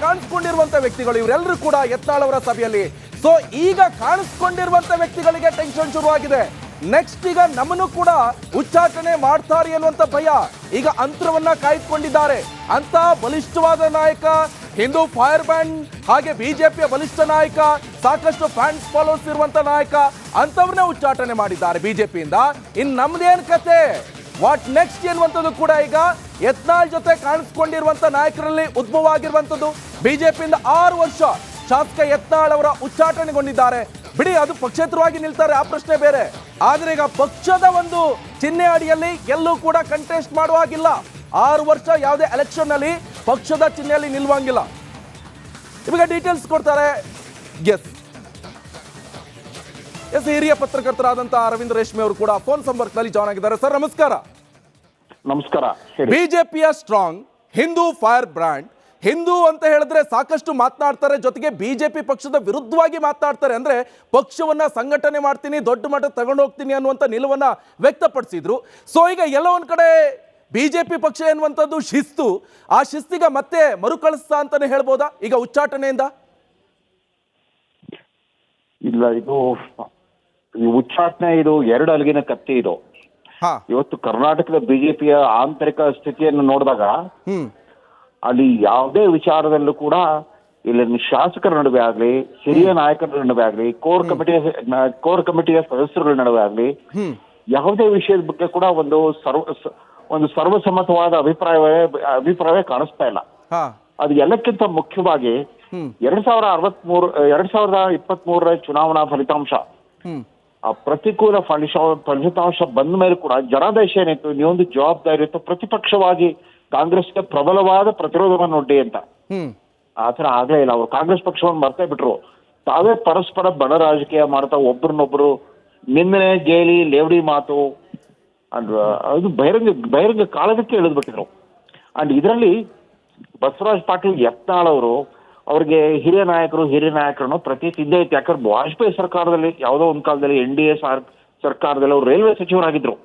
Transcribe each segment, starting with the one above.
ಕಾಣಿಸ್ಕೊಂಡಿರುವಂತ ವ್ಯಕ್ತಿಗಳು ಇವರೆಲ್ಲರೂ ಕೂಡ ಯತ್ನಾಳ್ ಅವರ ಸಭೆಯಲ್ಲಿ. ಸೊ ಈಗ ಕಾಣಿಸ್ಕೊಂಡಿರುವಂತ ವ್ಯಕ್ತಿಗಳಿಗೆ ಟೆನ್ಷನ್ ಶುರುವಾಗಿದೆ. ನೆಕ್ಸ್ಟ್ ಈಗ ನಮ್ಮನ್ನು ಕೂಡ ಉಚ್ಚಾಟನೆ ಮಾಡ್ತಾರೆ ಅನ್ನುವಂತ ಭಯ. ಈಗ ಅಂತರವನ್ನ ಕಾಯ್ದುಕೊಂಡಿದ್ದಾರೆ ಅಂತ ಬಲಿಷ್ಠವಾದ ನಾಯಕ, ಹಿಂದೂ ಫೈರ್ ಬ್ಯಾಂಡ್ ಹಾಗೆ ಬಿಜೆಪಿಯ ಬಲಿಷ್ಠ ನಾಯಕ, ಸಾಕಷ್ಟು ಫ್ಯಾನ್ಸ್ ಫಾಲೋವರ್ಸ್ ಇರುವಂತ ನಾಯಕ ಅಂತವ್ರನ್ನೇ ಉಚ್ಚಾಟನೆ ಮಾಡಿದ್ದಾರೆ ಬಿಜೆಪಿಯಿಂದ. ಇನ್ ನಮ್ದೇನ್ ಕತೆ, ವಾಟ್ ನೆಕ್ಸ್ಟ್ ಎನ್ನುವಂಥದ್ದು ಕೂಡ ಈಗ ಯತ್ನಾಳ್ ಜೊತೆ ಕಾಣಿಸ್ಕೊಂಡಿರುವಂತ ನಾಯಕರಲ್ಲಿ ಉದ್ಭವ ಆಗಿರುವಂತದ್ದು. ಬಿಜೆಪಿಯಿಂದ 6 ವರ್ಷ ಶಾಸಕ ಯತ್ನಾಳ್ ಅವರ ಉಚ್ಚಾಟನೆಗೊಂಡಿದ್ದಾರೆ. ಬಿಡಿ, ಅದು ಪಕ್ಷೇತರವಾಗಿ ನಿಲ್ತಾರೆ, ಆ ಪ್ರಶ್ನೆ ಬೇರೆ. ಆದ್ರೆ ಈಗ ಪಕ್ಷದ ಒಂದು ಚಿಹ್ನೆ ಅಡಿಯಲ್ಲಿ ಎಲ್ಲೂ ಕೂಡ ಕಂಟೆಸ್ಟ್ ಮಾಡುವಾಗಿಲ್ಲ. 6 ವರ್ಷ ಯಾವುದೇ ಎಲೆಕ್ಷನ್ ನಲ್ಲಿ ಪಕ್ಷದ ಚಿಹ್ನೆಯಲ್ಲಿ ನಿಲ್ಲುವಂಗಿಲ್ಲ. ಇವಾಗ ಡೀಟೇಲ್ಸ್ ಕೊಡ್ತಾರೆ. ಎಸ್ ಹಿರಿಯ ಪತ್ರಕರ್ತರಾದಂತಹ ಅರವಿಂದ್ ರೇಷ್ಮೆ ಅವರು ಕೂಡ ಫೋನ್ ಸಂಪರ್ಕದಲ್ಲಿ ಜಾಯ್ನ್ ಆಗಿದ್ದಾರೆ. ಸರ್ ನಮಸ್ಕಾರ. ನಮಸ್ಕಾರ. ಬಿಜೆಪಿಯ strong Hindu fire brand, Hindu ಅಂತ ಹೇಳಿದ್ರೆ ಸಾಕಷ್ಟು ಮಾತನಾಡ್ತಾರೆ, ಜೊತೆಗೆ ಬಿಜೆಪಿ ಪಕ್ಷದ ವಿರುದ್ಧವಾಗಿ ಮಾತನಾಡ್ತಾರೆ. ಅಂದ್ರೆ ಪಕ್ಷವನ್ನ ಸಂಘಟನೆ ಮಾಡ್ತೀನಿ, ದೊಡ್ಡ ಮಟ್ಟ ತಗೊಂಡು ಹೋಗ್ತೀನಿ ಅನ್ನುವಂಥ ನಿಲುವನ್ನ ವ್ಯಕ್ತಪಡಿಸಿದ್ರು. ಸೊ ಈಗ ಎಲ್ಲ ಒಂದ್ ಕಡೆ ಬಿಜೆಪಿ ಪಕ್ಷ ಎನ್ನುವಂಥದ್ದು ಶಿಸ್ತು, ಆ ಶಿಸ್ತಿಗ ಮತ್ತೆ ಮರುಕಳಿಸ್ತಾ ಅಂತಾನೆ ಹೇಳ್ಬೋದಾ ಈಗ ಉಚ್ಚಾಟನೆಯಿಂದ? ಇಲ್ಲ, ಇದು ಉಚ್ಚಾಟನೆ, ಇದು 2 ಅಲಗಿನ ಕತ್ತಿ. ಇದು ಇವತ್ತು ಕರ್ನಾಟಕದ ಬಿಜೆಪಿಯ ಆಂತರಿಕ ಸ್ಥಿತಿಯನ್ನು ನೋಡಿದಾಗ ಅಲ್ಲಿ ಯಾವುದೇ ವಿಚಾರದಲ್ಲೂ ಕೂಡ ಇಲ್ಲಿ ಶಾಸಕರ ನಡುವೆ ಆಗ್ಲಿ, ಹಿರಿಯ ನಾಯಕರ ನಡುವೆ ಆಗ್ಲಿ, ಕೋರ್ ಕಮಿಟಿಯ ಸದಸ್ಯರುಗಳ ನಡುವೆ ಆಗ್ಲಿ, ಯಾವುದೇ ವಿಷಯದ ಬಗ್ಗೆ ಕೂಡ ಒಂದು ಸರ್ವಸಮ್ಮತವಾದ ಅಭಿಪ್ರಾಯವೇ ಕಾಣಿಸ್ತಾ ಇಲ್ಲ. ಅದು ಎಲ್ಲಕ್ಕಿಂತ ಮುಖ್ಯವಾಗಿ 2023 ಚುನಾವಣಾ ಫಲಿತಾಂಶ, ಆ ಪ್ರತಿಕೂಲ ಫಲಿತಾಂಶ ಬಂದ ಮೇಲೆ ಕೂಡ ಜನಾದೇಶ ಏನಿತ್ತು, ನೀವೊಂದು ಜವಾಬ್ದಾರಿ ಇತ್ತು ಪ್ರತಿಪಕ್ಷವಾಗಿ ಕಾಂಗ್ರೆಸ್ಗೆ ಪ್ರಬಲವಾದ ಪ್ರತಿರೋಧವನ್ನು ಒಡ್ಡಿ ಅಂತ. ಆತರ ಆಗ್ಲೇ ಇಲ್ಲ. ಅವ್ರು ಕಾಂಗ್ರೆಸ್ ಪಕ್ಷವನ್ನು ಮರ್ತೇ ಬಿಟ್ರು. ತಾವೇ ಪರಸ್ಪರ ಬಣ ರಾಜಕೀಯ ಮಾಡ್ತಾ ಒಬ್ರನ್ನೊಬ್ರು ನಿಂದನೆ, ಗೇಲಿ, ಲೇವಡಿ ಮಾತು ಅದು ಬಹಿರಂಗ ಕಾಳಗಕ್ಕೆ ಇಳಿದ್ಬಿಟ್ಟಿದ್ರು. ಅಂಡ್ ಇದರಲ್ಲಿ ಬಸವರಾಜ್ ಪಾಟೀಲ್ ಯತ್ನಾಳ್ ಅವರು, ಅವ್ರಿಗೆ ಹಿರಿಯ ನಾಯಕರನ್ನು ಪ್ರತೀತಿ ಇದ್ದೇ ಇತ್ತು. ಯಾಕಂದ್ರೆ ವಾಜಪೇಯಿ ಸರ್ಕಾರದಲ್ಲಿ ಯಾವುದೋ ಒಂದ್ ಕಾಲದಲ್ಲಿ NDA ಸರ್ಕಾರದಲ್ಲಿ ಅವರು ರೈಲ್ವೆ ಸಚಿವರಾಗಿದ್ರು.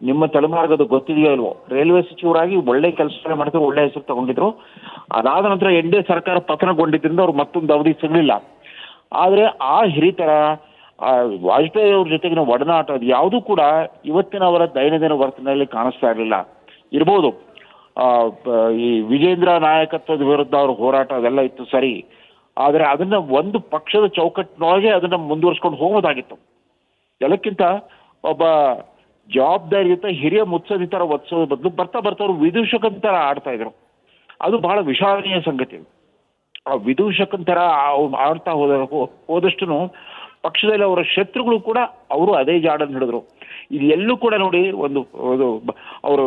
ನಿಮ್ಮ ತಲೆಮಾರ್ಗದು ಗೊತ್ತಿದೆಯೋ ಇಲ್ವೋ, ರೈಲ್ವೆ ಸಚಿವರಾಗಿ ಒಳ್ಳೆ ಕೆಲಸ ಮಾಡ್ತಾರೆ, ಒಳ್ಳೆ ಹೆಸರು ತಗೊಂಡಿದ್ರು. ಅದಾದ ನಂತರ NDA ಸರ್ಕಾರ ಪತನಗೊಂಡಿದ್ದರಿಂದ ಅವ್ರು ಮತ್ತೊಂದು ಅವಧಿ ಸಿಗ್ಲಿಲ್ಲ. ಆದ್ರೆ ಆ ಹಿರಿತರ ವಾಜಪೇಯಿ ಅವ್ರ ಜೊತೆಗಿನ ಒಡನಾಟ ಅದು ಯಾವುದೂ ಕೂಡ ಇವತ್ತಿನ ಅವರ ದೈನಂದಿನ ವರ್ತನೆಯಲ್ಲಿ ಕಾಣಿಸ್ತಾ ಇರಲಿಲ್ಲ. ಇರ್ಬೋದು ಈ ವಿಜೇಂದ್ರ ನಾಯಕತ್ವದ ವಿರುದ್ಧ ಅವ್ರ ಹೋರಾಟ ಅದೆಲ್ಲ ಇತ್ತು ಸರಿ, ಆದ್ರೆ ಅದನ್ನ ಒಂದು ಪಕ್ಷದ ಚೌಕಟ್ಟಿನೊಳಗೆ ಅದನ್ನ ಮುಂದುವರ್ಸ್ಕೊಂಡು ಹೋಗೋದಾಗಿತ್ತು. ಎಲ್ಲಕ್ಕಿಂತ ಒಬ್ಬ ಜವಾಬ್ದಾರಿಯುತ ಹಿರಿಯ ಮುತ್ಸದಿ ತರ ಒತ್ಸೋದ್ರ ಬದಲು ಬರ್ತಾ ಅವ್ರು ವಿದೂಷಕನ ತರ ಆಡ್ತಾ ಇದ್ರು. ಅದು ಬಹಳ ವಿಷಾದನೀಯ ಸಂಗತಿ. ಆ ವಿದೂಷಕನ ತರ ಆಡ್ತಾ ಹೋದಷ್ಟು ಪಕ್ಷದಲ್ಲಿ ಅವರ ಶತ್ರುಗಳು ಕೂಡ ಅವರು ಅದೇ ಜಾಡನ್ನು ಹಿಡಿದ್ರು. ಇದು ಎಲ್ಲೂ ಕೂಡ ನೋಡಿ, ಅವರು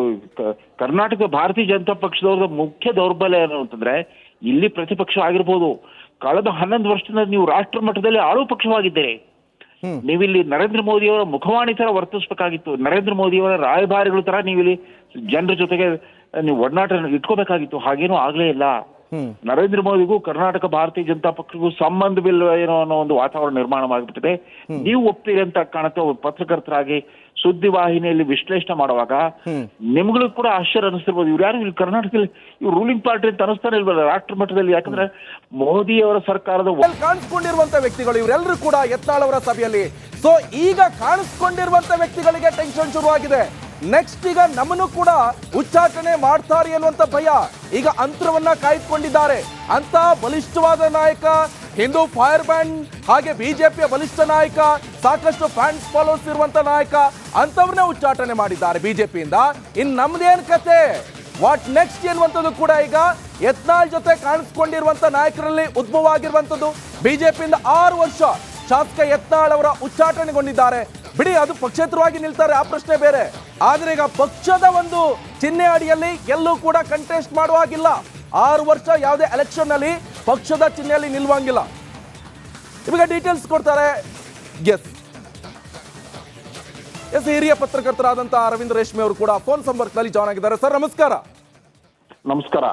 ಕರ್ನಾಟಕ ಭಾರತೀಯ ಜನತಾ ಪಕ್ಷದವ್ರದ ಮುಖ್ಯ ದೌರ್ಬಲ್ಯ ಏನು ಅಂತಂದ್ರೆ, ಇಲ್ಲಿ ಪ್ರತಿಪಕ್ಷ ಆಗಿರ್ಬೋದು, ಕಳೆದ 11 ವರ್ಷದಿಂದ ನೀವು ರಾಷ್ಟ್ರ ಮಟ್ಟದಲ್ಲಿ ಆಳುವ ಪಕ್ಷವಾಗಿದ್ದೀರಿ. ನೀವಿಲ್ಲಿ ನರೇಂದ್ರ ಮೋದಿಯವರ ಮುಖವಾಣಿ ತರ ವರ್ತಿಸ್ಬೇಕಾಗಿತ್ತು, ನರೇಂದ್ರ ಮೋದಿಯವರ ರಾಯಭಾರಿಗಳ ತರ ನೀವಿಲ್ಲಿ ಜನರ ಜೊತೆಗೆ ನೀವು ಒಡನಾಟ ಇಟ್ಕೋಬೇಕಾಗಿತ್ತು. ಹಾಗೇನೂ ಆಗ್ಲೇ ಇಲ್ಲ. ನರೇಂದ್ರ ಮೋದಿಗೂ ಕರ್ನಾಟಕ ಭಾರತೀಯ ಜನತಾ ಪಕ್ಷಕ್ಕೂ ಸಂಬಂಧವಿಲ್ಲ ಏನೋ ಅನ್ನೋ ಒಂದು ವಾತಾವರಣ ನಿರ್ಮಾಣ ಮಾಡಿಬಿಟ್ಟಿದೆ. ನೀವು ಒಪ್ತೀರಿ ಅಂತ ಕಾಣುತ್ತೆ. ಪತ್ರಕರ್ತರಾಗಿ ಸುದ್ದಿವಾಹಿನಿಯಲ್ಲಿ ವಿಶ್ಲೇಷಣೆ ಮಾಡುವಾಗ ನಿಮ್ಗಳು ಕೂಡ ಆಶ್ಚರ್ಯ ಅನಿಸ್ತಿರ್ಬೋದು, ಇವ್ರು ಯಾರು ಇಲ್ಲಿ ಕರ್ನಾಟಕದಲ್ಲಿ ಇವ್ರು ರೂಲಿಂಗ್ ಪಾರ್ಟಿ ಅಂತ ಅನಿಸ್ತಾನೆ ಇಲ್ವಲ್ಲ ರಾಷ್ಟ್ರ ಮಟ್ಟದಲ್ಲಿ. ಯಾಕಂದ್ರೆ ಮೋದಿಯವರ ಸರ್ಕಾರದ ಕಾಣಿಸ್ಕೊಂಡಿರುವಂತ ವ್ಯಕ್ತಿಗಳು ಇವರೆಲ್ಲರೂ ಕೂಡ ಯತ್ನಾಳ್ ಅವರ ಸಭೆಯಲ್ಲಿ. ಸೊ ಈಗ ಕಾಣಿಸ್ಕೊಂಡಿರುವಂತ ವ್ಯಕ್ತಿಗಳಿಗೆ ಟೆನ್ಷನ್ ಶುರುವಾಗಿದೆ. ನೆಕ್ಸ್ಟ್ ಈಗ ನಮ್ಮನ್ನು ಕೂಡ ಉಚ್ಚಾಟನೆ ಮಾಡ್ತಾರೆ ಅನ್ನುವಂತ ಭಯ. ಈಗ ಅಂತರವನ್ನ ಕಾಯ್ದುಕೊಂಡಿದ್ದಾರೆ ಅಂತ ಬಲಿಷ್ಠವಾದ ನಾಯಕ, ಹಿಂದೂ ಫೈರ್ ಬ್ಯಾಂಡ್ ಹಾಗೆ ಬಿಜೆಪಿಯ ಬಲಿಷ್ಠ ನಾಯಕ, ಸಾಕಷ್ಟು ಫ್ಯಾನ್ಸ್ ಫಾಲೋವರ್ಸ್ ಇರುವಂತ ನಾಯಕ ಅಂತವ್ರನ್ನೇ ಉಚ್ಚಾಟನೆ ಮಾಡಿದ್ದಾರೆ ಬಿಜೆಪಿಯಿಂದ. ಇನ್ ನಮ್ದೇನ್ ಕತೆ, ವಾಟ್ ನೆಕ್ಸ್ಟ್ ಎನ್ನುವಂಥದ್ದು ಕೂಡ ಈಗ ಯತ್ನಾಳ್ ಜೊತೆ ಕಾಣಿಸ್ಕೊಂಡಿರುವಂತ ನಾಯಕರಲ್ಲಿ ಉದ್ಭವ ಆಗಿರುವಂತದ್ದು. ಬಿಜೆಪಿಯಿಂದ 6 ವರ್ಷ ಶಾಸಕ ಯತ್ನಾಳ್ ಅವರ ಉಚ್ಚಾಟನೆಗೊಂಡಿದ್ದಾರೆ. ಬಿಡಿ, ಅದು ಪಕ್ಷೇತರವಾಗಿ ನಿಲ್ತಾರೆ, ಆ ಪ್ರಶ್ನೆ ಬೇರೆ. ಆದ್ರೆ ಈಗ ಪಕ್ಷದ ಒಂದು ಚಿಹ್ನೆ ಅಡಿಯಲ್ಲಿ ಎಲ್ಲೂ ಕೂಡ ಕಂಟೆಸ್ಟ್ ಮಾಡುವಾಗಿಲ್ಲ. 6 ವರ್ಷ ಯಾವುದೇ ಎಲೆಕ್ಷನ್ ನಲ್ಲಿ ಪಕ್ಷದ ಚಿಹ್ನೆಯಲ್ಲಿ ನಿಲ್ಲುವಂಗಿಲ್ಲ. ಇವಾಗ ಡೀಟೇಲ್ಸ್ ಕೊಡ್ತಾರೆ. ಎಸ್ ಹಿರಿಯ ಪತ್ರಕರ್ತರಾದಂತಹ ಅರವಿಂದ್ ರೇಷ್ಮೆ ಅವರು ಕೂಡ ಫೋನ್ ಸಂಪರ್ಕದಲ್ಲಿ ಜಾಯ್ನ್ ಆಗಿದ್ದಾರೆ. ಸರ್ ನಮಸ್ಕಾರ. ನಮಸ್ಕಾರ.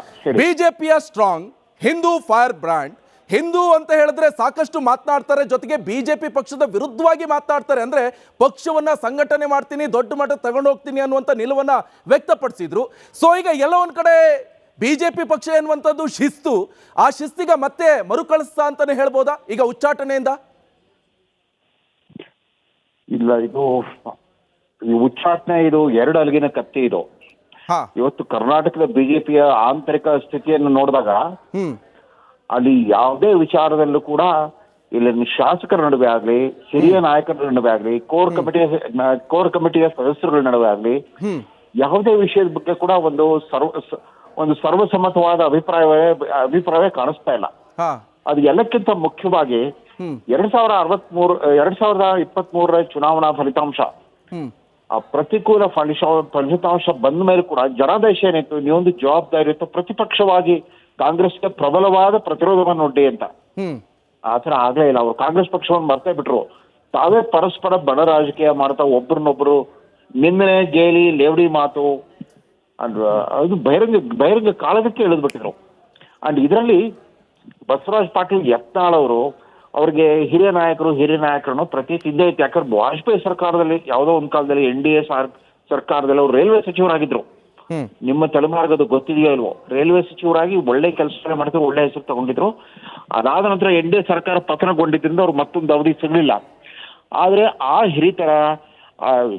ಬಿಜೆಪಿಯ strong Hindu fire brand, Hindu ಅಂತ ಹೇಳಿದ್ರೆ ಸಾಕಷ್ಟು ಮಾತನಾಡ್ತಾರೆ, ಜೊತೆಗೆ ಬಿಜೆಪಿ ಪಕ್ಷದ ವಿರುದ್ಧವಾಗಿ ಮಾತನಾಡ್ತಾರೆ. ಅಂದ್ರೆ ಪಕ್ಷವನ್ನ ಸಂಘಟನೆ ಮಾಡ್ತೀನಿ, ದೊಡ್ಡ ಮಟ್ಟ ತಗೊಂಡು ಹೋಗ್ತೀನಿ ಅನ್ನುವಂಥ ನಿಲುವನ್ನ ವ್ಯಕ್ತಪಡಿಸಿದ್ರು. ಸೊ ಈಗ ಎಲ್ಲ ಒಂದ್ ಕಡೆ ಬಿಜೆಪಿ ಪಕ್ಷ ಎನ್ನುವಂಥದ್ದು ಶಿಸ್ತು, ಆ ಶಿಸ್ತಿಗೆ ಮತ್ತೆ ಮರುಕಳಿಸ್ತಾ ಅಂತಾನೆ ಹೇಳ್ಬೋದಾ ಈಗ ಉಚ್ಚಾಟನೆಯಿಂದ? ಇಲ್ಲ, ಇದು ಈ ಉಚ್ಚಾಟನೆ ಇದು ಎರಡು ಅಲಗಿನ ಕತ್ತಿ. ಇದು ಹಾ ಇವತ್ತು ಕರ್ನಾಟಕದ ಬಿಜೆಪಿಯ ಆಂತರಿಕ ಸ್ಥಿತಿಯನ್ನು ನೋಡಿದಾಗ ಅಲ್ಲಿ ಯಾವುದೇ ವಿಚಾರದಲ್ಲೂ ಕೂಡ ಇಲ್ಲಿ ಶಾಸಕರ ನಡುವೆ ಆಗ್ಲಿ, ಹಿರಿಯ ನಾಯಕರ ನಡುವೆ ಆಗ್ಲಿ, ಕೋರ್ ಕಮಿಟಿಯ ಸದಸ್ಯರುಗಳ ನಡುವೆ ಆಗ್ಲಿ, ಯಾವುದೇ ವಿಷಯದ ಬಗ್ಗೆ ಕೂಡ ಒಂದು ಸರ್ವಸಮ್ಮತವಾದ ಅಭಿಪ್ರಾಯವೇ ಕಾಣಿಸ್ತಾ ಇಲ್ಲ. ಅದು ಎಲ್ಲಕ್ಕಿಂತ ಮುಖ್ಯವಾಗಿ 2023 ಚುನಾವಣಾ ಫಲಿತಾಂಶ, ಆ ಪ್ರತಿಕೂಲ ಫಲಿತಾಂಶ ಬಂದ ಮೇಲೆ ಕೂಡ ಜನಾದೇಶ ಏನಿತ್ತು, ನೀವೊಂದು ಜವಾಬ್ದಾರಿ ಇತ್ತು ಪ್ರತಿಪಕ್ಷವಾಗಿ ಕಾಂಗ್ರೆಸ್ಗೆ ಪ್ರಬಲವಾದ ಪ್ರತಿರೋಧವನ್ನು ಒಡ್ಡಿ ಅಂತ. ಆತರ ಆಗ್ಲೇ ಇಲ್ಲ. ಅವ್ರು ಕಾಂಗ್ರೆಸ್ ಪಕ್ಷವನ್ನು ಮರ್ತೇ ಬಿಟ್ರು. ತಾವೇ ಪರಸ್ಪರ ಬಣ ರಾಜಕೀಯ ಮಾಡ್ತಾ ಒಬ್ರನ್ನೊಬ್ರು ನಿಂದನೆ, ಗೇಲಿ, ಲೇವಡಿ ಮಾತು ಅದು ಬಹಿರಂಗ ಕಾಳಗಕ್ಕೆ ಇಳಿದ್ಬಿಟ್ಟಿದ್ರು. ಅಂಡ್ ಇದರಲ್ಲಿ ಬಸವರಾಜ್ ಪಾಟೀಲ್ ಯತ್ನಾಳ್ ಅವರು, ಅವ್ರಿಗೆ ಹಿರಿಯ ನಾಯಕರನ್ನು ಪ್ರತೀತಿ ಇದ್ದೇ ಇತ್ತು. ಯಾಕಂದ್ರೆ ವಾಜಪೇಯಿ ಸರ್ಕಾರದಲ್ಲಿ ಯಾವುದೋ ಒಂದ್ ಕಾಲದಲ್ಲಿ NDA ಸರ್ಕಾರದಲ್ಲಿ ಅವರು ರೈಲ್ವೆ ಸಚಿವರಾಗಿದ್ರು. ನಿಮ್ಮ ತಲೆಮಾರ್ಗದು ಗೊತ್ತಿದೆಯೋ ಇಲ್ವೋ, ರೈಲ್ವೆ ಸಚಿವರಾಗಿ ಒಳ್ಳೆ ಕೆಲಸ ಮಾಡ್ತಾರೆ, ಒಳ್ಳೆ ಹೆಸರು ತಗೊಂಡಿದ್ರು. ಅದಾದ ನಂತರ NDA ಸರ್ಕಾರ ಪತನಗೊಂಡಿದ್ದರಿಂದ ಅವ್ರು ಮತ್ತೊಂದು ಅವಧಿ ಸಿಗಲಿಲ್ಲ. ಆದ್ರೆ ಆ ಹಿರಿತರ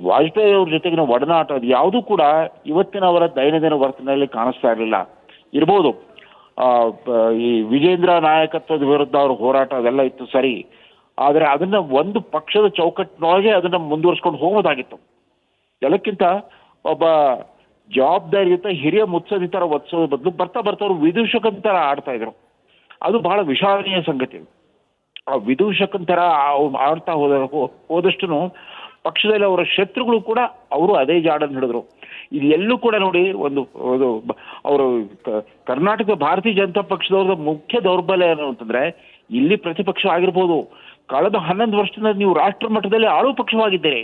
ವಾಜಪೇಯಿ ಅವ್ರ ಜೊತೆಗಿನ ಒಡನಾಟ ಅದು ಯಾವುದೂ ಕೂಡ ಇವತ್ತಿನ ಅವರ ದೈನಂದಿನ ವರ್ತನೆಯಲ್ಲಿ ಕಾಣಿಸ್ತಾ ಇರಲಿಲ್ಲ. ಇರ್ಬೋದು ಈ ವಿಜೇಂದ್ರ ನಾಯಕತ್ವದ ವಿರುದ್ಧ ಅವ್ರ ಹೋರಾಟ ಅದೆಲ್ಲ ಇತ್ತು ಸರಿ, ಆದ್ರೆ ಅದನ್ನ ಒಂದು ಪಕ್ಷದ ಚೌಕಟ್ಟಿನೊಳಗೆ ಅದನ್ನ ಮುಂದುವರ್ಸ್ಕೊಂಡು ಹೋಗೋದಾಗಿತ್ತು. ಎಲ್ಲಕ್ಕಿಂತ ಒಬ್ಬ ಜವಾಬ್ದಾರಿಯುತ ಹಿರಿಯ ಮುತ್ಸದಿ ತರ ಒತ್ಸೋದ್ರ ಬದಲು ಬರ್ತಾ ಅವ್ರು ವಿದೂಷಕನ ತರ ಆಡ್ತಾ ಇದ್ರು. ಅದು ಬಹಳ ವಿಷಾದನೀಯ ಸಂಗತಿ. ಆ ವಿದೂಷಕನ ತರ ಆಡ್ತಾ ಹೋದಷ್ಟು ಪಕ್ಷದಲ್ಲಿ ಅವರ ಶತ್ರುಗಳು ಕೂಡ ಅವರು ಅದೇ ಜಾಡನ್ನು ಹಿಡಿದ್ರು. ಇದು ಎಲ್ಲೂ ಕೂಡ ನೋಡಿ, ಒಂದು ಅವರು ಕರ್ನಾಟಕ ಭಾರತೀಯ ಜನತಾ ಪಕ್ಷದವ್ರದ ಮುಖ್ಯ ದೌರ್ಬಲ್ಯ ಏನು ಅಂತಂದ್ರೆ, ಇಲ್ಲಿ ಪ್ರತಿಪಕ್ಷ ಆಗಿರ್ಬೋದು, ಕಳೆದ 11 ವರ್ಷದಿಂದ ನೀವು ರಾಷ್ಟ್ರ ಮಟ್ಟದಲ್ಲಿ ಆಳುವ ಪಕ್ಷವಾಗಿದ್ದೀರಿ.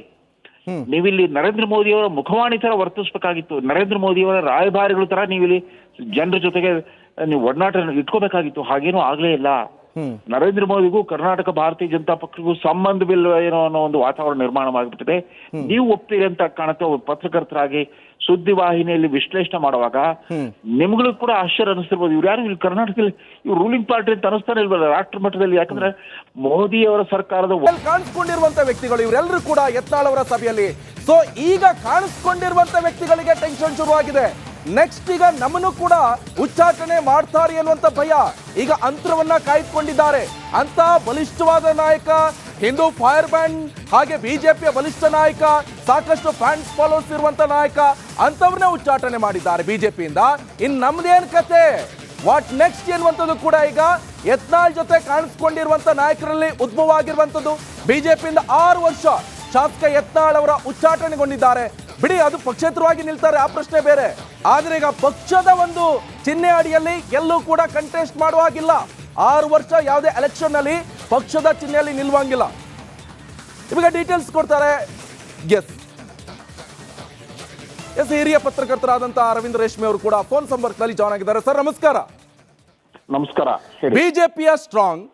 ನೀವಿಲ್ಲಿ ನರೇಂದ್ರ ಮೋದಿಯವರ ಮುಖವಾಣಿ ತರ ವರ್ತಿಸ್ಬೇಕಾಗಿತ್ತು, ನರೇಂದ್ರ ಮೋದಿಯವರ ರಾಯಭಾರಿಗಳ ತರ ನೀವಿಲ್ಲಿ ಜನರ ಜೊತೆಗೆ ನೀವು ಒಡನಾಟ ಇಟ್ಕೋಬೇಕಾಗಿತ್ತು. ಹಾಗೇನೂ ಆಗ್ಲೇ ಇಲ್ಲ. ನರೇಂದ್ರ ಮೋದಿಗೂ ಕರ್ನಾಟಕ ಭಾರತೀಯ ಜನತಾ ಪಕ್ಷಕ್ಕೂ ಸಂಬಂಧವಿಲ್ಲ ಏನೋ ಅನ್ನೋ ಒಂದು ವಾತಾವರಣ ನಿರ್ಮಾಣ ಮಾಡಿಬಿಟ್ಟಿದೆ. ನೀವು ಒಪ್ತೀರಿ ಅಂತ ಕಾಣುತ್ತೆ. ಪತ್ರಕರ್ತರಾಗಿ ಸುದ್ದಿವಾಹಿನಿಯಲ್ಲಿ ವಿಶ್ಲೇಷಣೆ ಮಾಡುವಾಗ ನಿಮ್ಗಳು ಕೂಡ ಆಶ್ಚರ್ಯ ಅನಿಸ್ತಿರ್ಬೋದು, ಇವ್ರು ಯಾರು ಇಲ್ಲಿ ಕರ್ನಾಟಕದಲ್ಲಿ ಇವ್ರು ರೂಲಿಂಗ್ ಪಾರ್ಟಿ ಅಂತ ಅನಿಸ್ತಾನೆ ಇಲ್ವಲ್ಲ ರಾಷ್ಟ್ರ ಮಟ್ಟದಲ್ಲಿ. ಯಾಕಂದ್ರೆ ಮೋದಿ ಅವರ ಸರ್ಕಾರದ ಕಾಣಿಸ್ಕೊಂಡಿರುವಂತ ವ್ಯಕ್ತಿಗಳು ಇವರೆಲ್ಲರೂ ಕೂಡ ಯತ್ನಾಳ್ ಅವರ ಸಭೆಯಲ್ಲಿ. ಸೊ ಈಗ ಕಾಣಿಸ್ಕೊಂಡಿರುವಂತ ವ್ಯಕ್ತಿಗಳಿಗೆ ಟೆನ್ಷನ್ ಶುರುವಾಗಿದೆ. ನೆಕ್ಸ್ಟ್ ಈಗ ನಮ್ಮನ್ನು ಕೂಡ ಉಚ್ಚಾಟನೆ ಮಾಡ್ತಾರೆ ಅನ್ನುವಂತ ಭಯ ಈಗ ಅಂತರವನ್ನ ಕಾಯ್ದುಕೊಂಡಿದ್ದಾರೆ. ಅಂತ ಬಲಿಷ್ಠವಾದ ನಾಯಕ, ಹಿಂದೂ ಫೈರ್ ಬ್ಯಾಂಡ್ ಹಾಗೆ ಬಿಜೆಪಿಯ ಬಲಿಷ್ಠ ನಾಯಕ, ಸಾಕಷ್ಟು ಫ್ಯಾನ್ಸ್ ಫಾಲೋವರ್ಸ್ ಇರುವಂತ ನಾಯಕ, ಅಂತವ್ರನ್ನೇ ಉಚ್ಚಾಟನೆ ಮಾಡಿದ್ದಾರೆ ಬಿಜೆಪಿಯಿಂದ. ಇನ್ ನಮ್ದೇನ್ ಕತೆ, ವಾಟ್ ನೆಕ್ಸ್ಟ್ ಎನ್ನುವಂಥದ್ದು ಕೂಡ ಈಗ ಯತ್ನಾಳ್ ಜೊತೆ ಕಾಣಿಸ್ಕೊಂಡಿರುವಂತ ನಾಯಕರಲ್ಲಿ ಉದ್ಭವ ಆಗಿರುವಂತದ್ದು. ಬಿಜೆಪಿಯಿಂದ 6 ವರ್ಷ ಶಾಸಕ ಯತ್ನಾಳ್ ಅವರ ಉಚ್ಚಾಟನೆಗೊಂಡಿದ್ದಾರೆ. ಬಿಡಿ, ಅದು ಪಕ್ಷೇತರವಾಗಿ ನಿಲ್ತಾರೆ, ಆ ಪ್ರಶ್ನೆ ಬೇರೆ. ಆದ್ರೆ ಈಗ ಪಕ್ಷದ ಒಂದು ಚಿಹ್ನೆ ಅಡಿಯಲ್ಲಿ ಎಲ್ಲೂ ಕೂಡ ಕಂಟೆಸ್ಟ್ ಮಾಡುವಾಗಿಲ್ಲ. 6 ವರ್ಷ ಯಾವುದೇ ಎಲೆಕ್ಷನ್ ನಲ್ಲಿ ಪಕ್ಷದ ಚಿಹ್ನೆಯಲ್ಲಿ ನಿಲ್ಲುವಂಗಿಲ್ಲ. ಇವಾಗ ಡೀಟೇಲ್ಸ್ ಕೊಡ್ತಾರೆ. ಎಸ್ ಹಿರಿಯ ಪತ್ರಕರ್ತರಾದಂತಹ ರವೀಂದ್ರ ರೇಷ್ಮೆ ಅವರು ಕೂಡ ಫೋನ್ ಸಂಪರ್ಕದಲ್ಲಿ ಜಾಯ್ನ್ ಆಗಿದ್ದಾರೆ. ಸರ್ ನಮಸ್ಕಾರ. ನಮಸ್ಕಾರ. ಬಿಜೆಪಿಯ ಸ್ಟ್ರಾಂಗ್